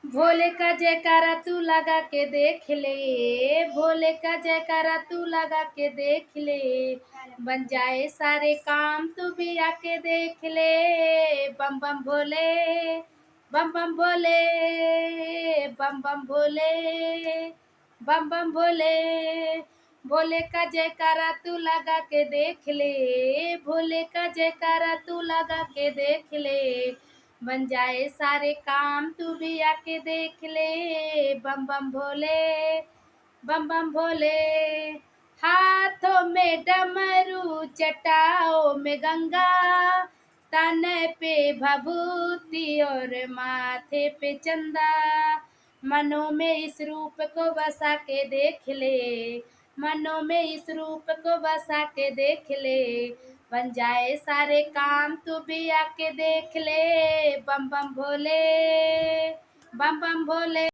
भोले का जयकारा तू लगा के देख ले, भोले का जयकारा तू लगा के देख ले, बन जाए सारे काम तू भी आके देख ले। बम बम भोले, बम बम भोले, बम बम भोले, बम बम भोले। भोले का जयकारा तू लगा के देख ले, भोले का जयकारा तू लगा के देख ले, बन जाए सारे काम तू भी आके देख ले। बम बम भोले, बम बम भोले। हाथों में डमरू जटाओं में गंगा, तन पे भभूति और माथे पे चंदा, मनों में इस रूप को बसा के देख ले, मनों में इस रूप को बसा के देख ले, बन जाए सारे काम तू भी आके देख ले। बम बम भोले, बम बम भोले।